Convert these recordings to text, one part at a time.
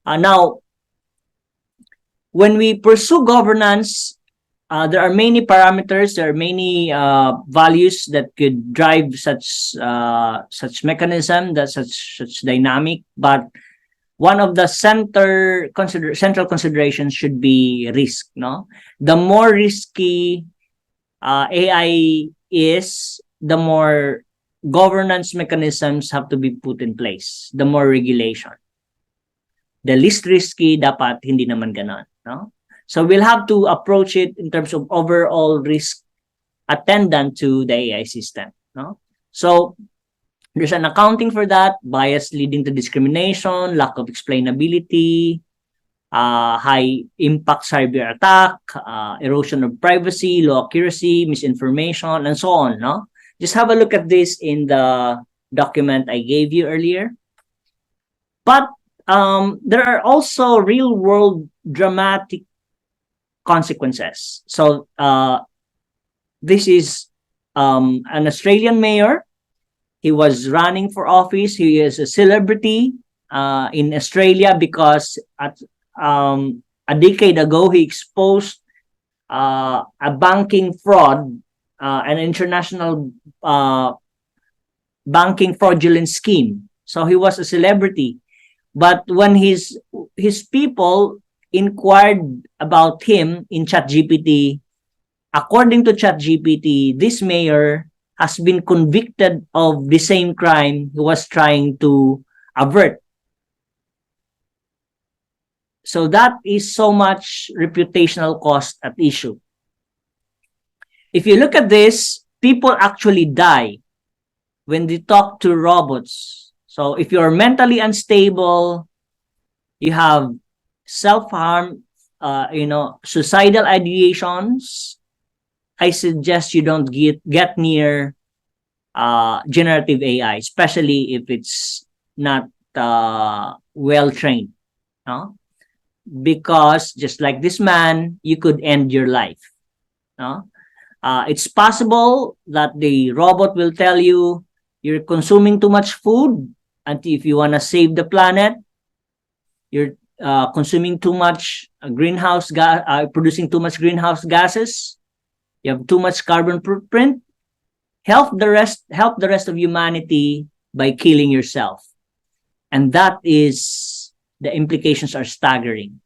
Now, when we pursue governance, there are many parameters, there are many values that could drive such mechanism, that such dynamic. But one of the central considerations should be risk. No, the more risky AI is, the more governance mechanisms have to be put in place. The more regulation. The least risky, dapat hindi naman ganon. No? So we'll have to approach it in terms of overall risk attendant to the AI system. No? So there's an accounting for that, bias leading to discrimination, lack of explainability, high impact cyber attack, erosion of privacy, low accuracy, misinformation, and so on. No? Just have a look at this in the document I gave you earlier. But there are also real world dramatic consequences. So this is an Australian mayor. He was running for office. He is a celebrity in Australia because a decade ago he exposed a banking fraud, an international banking fraudulent scheme. So he was a celebrity. But when his people inquired about him in ChatGPT, according to ChatGPT, this mayor has been convicted of the same crime he was trying to avert. So that is so much reputational cost at issue. If you look at this, people actually die when they talk to robots. So if you're mentally unstable, you have self-harm, suicidal ideations, I suggest you don't get near generative AI, especially if it's not well trained. No? Because just like this man, you could end your life. No? It's possible that the robot will tell you you're consuming too much food, and if you want to save the planet, you're consuming too much greenhouse gas, producing too much greenhouse gases. You have too much carbon footprint. Help the rest of humanity by killing yourself, and that is, the implications are staggering.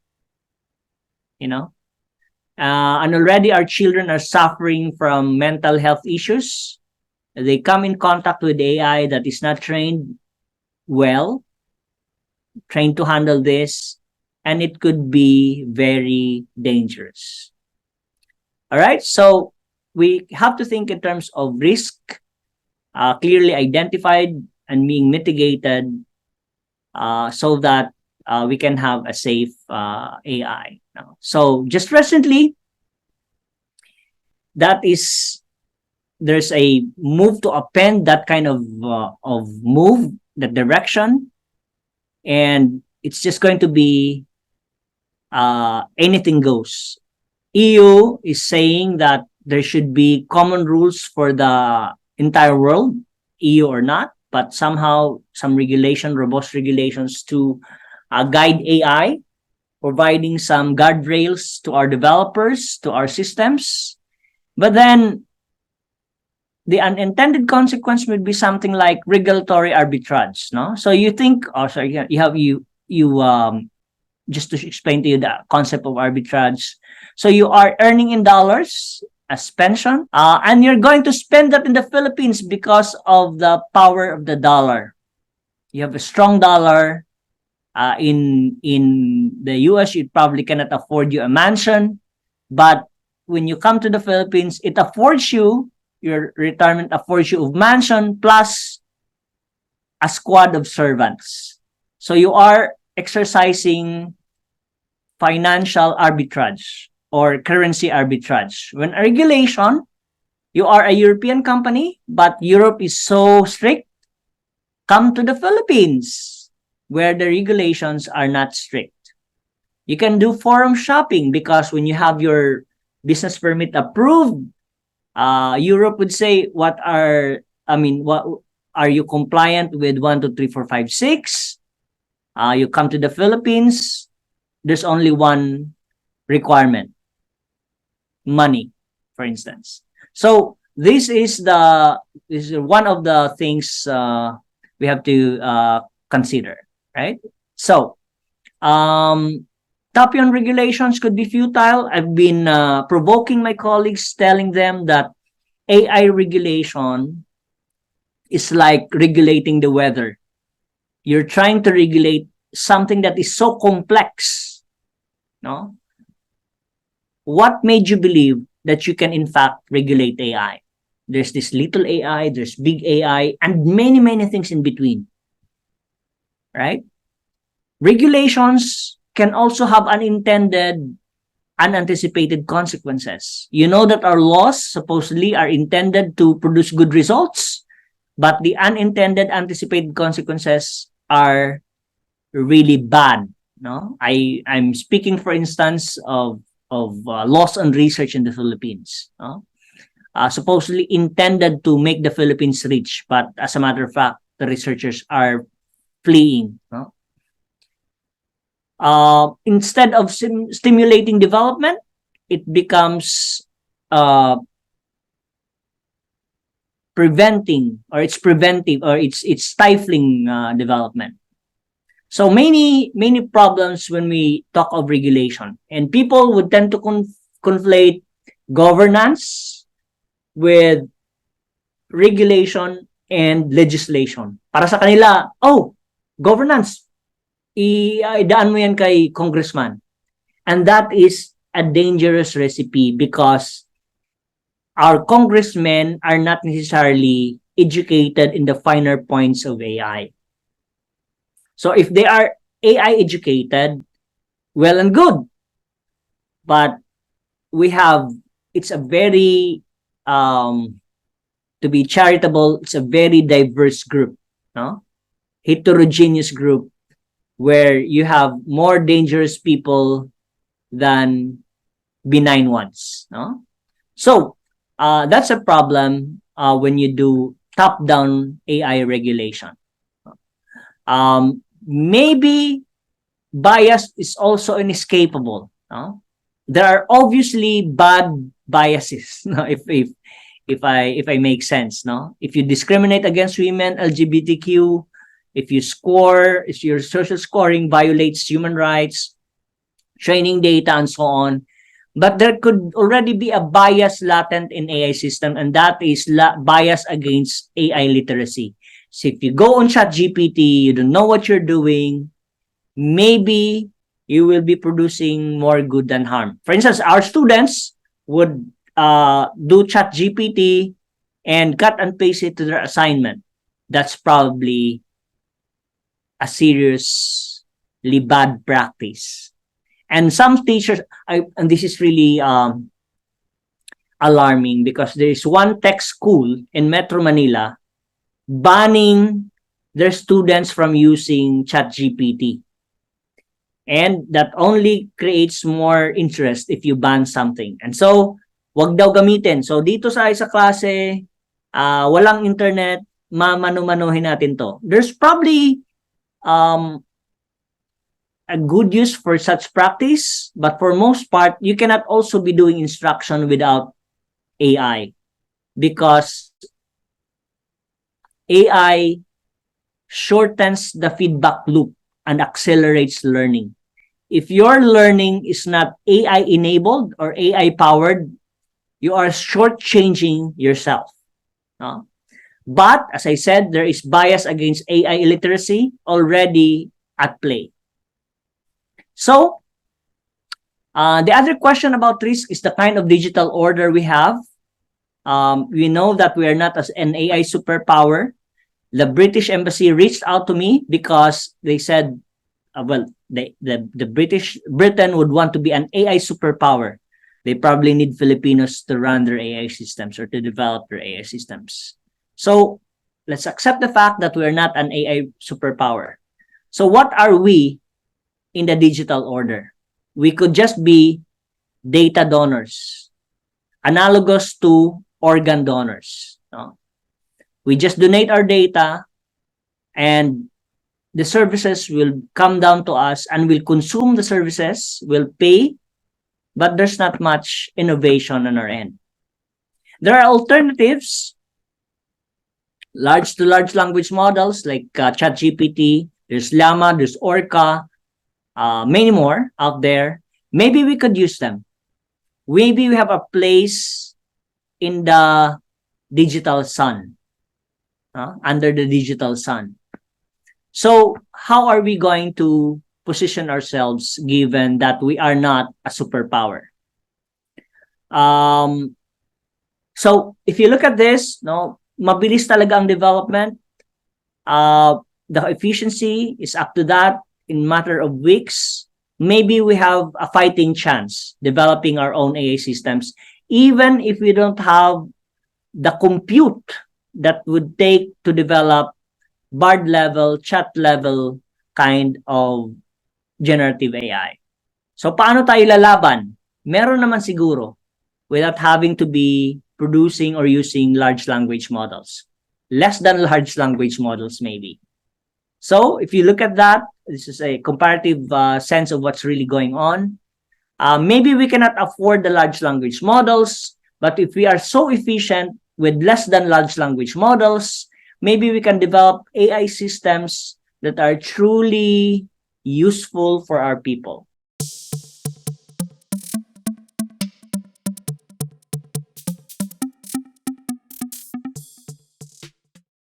And already our children are suffering from mental health issues. They come in contact with AI that is not trained to handle this, and it could be very dangerous. All right, so we have to think in terms of risk, clearly identified and being mitigated, so that we can have a safe AI. So just recently, there's a move to append that kind of move, that direction, and it's just going to be anything goes. EU is saying that there should be common rules for the entire world, EU or not, but somehow some robust regulations to guide AI, providing some guardrails to our developers, to our systems. But then the unintended consequence would be something like regulatory arbitrage. No, so you think, just to explain to you the concept of arbitrage. So you are earning in dollars as pension, and you're going to spend that in the Philippines because of the power of the dollar. You have a strong dollar. In the US, you probably cannot afford you a mansion, but when you come to the Philippines, it affords you, your retirement affords you a mansion plus a squad of servants. So you are exercising financial arbitrage or currency arbitrage. When a regulation, you are a European company, but Europe is so strict, come to the Philippines, where the regulations are not strict. You can do forum shopping because when you have your business permit approved, Europe would say, what are you compliant with 1, 2, 3, 4, 5, 6? You come to the Philippines, there's only one requirement: money, for instance. So this is one of the things we have to consider, right? So Tapion regulations could be futile. I've been provoking my colleagues, telling them that AI regulation is like regulating the weather. You're trying to regulate something that is so complex, no? What made you believe that you can in fact regulate AI? There's this little AI, there's big AI, and many, many things in between, right? Regulations can also have unintended, unanticipated consequences. You know that our laws supposedly are intended to produce good results, but the unintended, anticipated consequences are really bad. No, I'm speaking, for instance, of laws on research in the Philippines. No? Supposedly intended to make the Philippines rich, but as a matter of fact, the researchers are fleeing. No? Instead of stimulating development, it becomes preventing, or it's preventive, or it's stifling development. So many problems when we talk of regulation, and people would tend to conflate governance with regulation and legislation. Para sa kanila, oh, governance, idaan mo yan kay congressman. And that is a dangerous recipe, because our congressmen are not necessarily educated in the finer points of AI. So if they are AI educated, well and good. But we have, it's a very, to be charitable, it's a very diverse group, no? Heterogeneous group, where you have more dangerous people than benign ones, no? So that's a problem when you do top-down AI regulation. Maybe bias is also inescapable. No? There are obviously bad biases. No? If I make sense, no? If you discriminate against women, LGBTQ, if your social scoring violates human rights, training data, and so on. But there could already be a bias latent in AI system, and that is bias against AI literacy. So if you go on ChatGPT, you don't know what you're doing, maybe you will be producing more good than harm. For instance, our students would do ChatGPT and cut and paste it to their assignment. That's probably a seriously bad practice. And some teachers, and this is really alarming, because there is one tech school in Metro Manila banning their students from using ChatGPT. And that only creates more interest if you ban something. And so, wag daw gamitin. So, dito sa klase, walang internet, mamano-manohin natin to. There's probably a good use for such practice, but for most part, you cannot also be doing instruction without AI, because AI shortens the feedback loop and accelerates learning. If your learning is not AI enabled or AI powered, you are shortchanging yourself. No? But as I said, there is bias against AI illiteracy already at play. So, the other question about risk is the kind of digital order we have. We know that we are not as an AI superpower. The British embassy reached out to me because they said, Britain would want to be an AI superpower. They probably need Filipinos to run their AI systems or to develop their AI systems. So let's accept the fact that we're not an AI superpower. So what are we in the digital order? We could just be data donors, analogous to organ donors. No? We just donate our data, and the services will come down to us and we'll consume the services, we'll pay, but there's not much innovation on our end. There are alternatives, large to large language models like ChatGPT, there's Llama, there's Orca, many more out there. Maybe we could use them. Maybe we have a place in the digital sun, under the digital sun. So how are we going to position ourselves given that we are not a superpower? So if you look at this, no, mabilis talaga ang development. The efficiency is up to that in matter of weeks. Maybe we have a fighting chance developing our own AI systems, even if we don't have the compute that would take to develop Bard level, chat level kind of generative AI. So paano tayo lalaban? Meron naman siguro without having to be producing or using large language models. Less than large language models maybe. So if you look at that, this is a comparative sense of what's really going on. Maybe we cannot afford the large language models, but if we are so efficient with less than large language models, maybe we can develop AI systems that are truly useful for our people.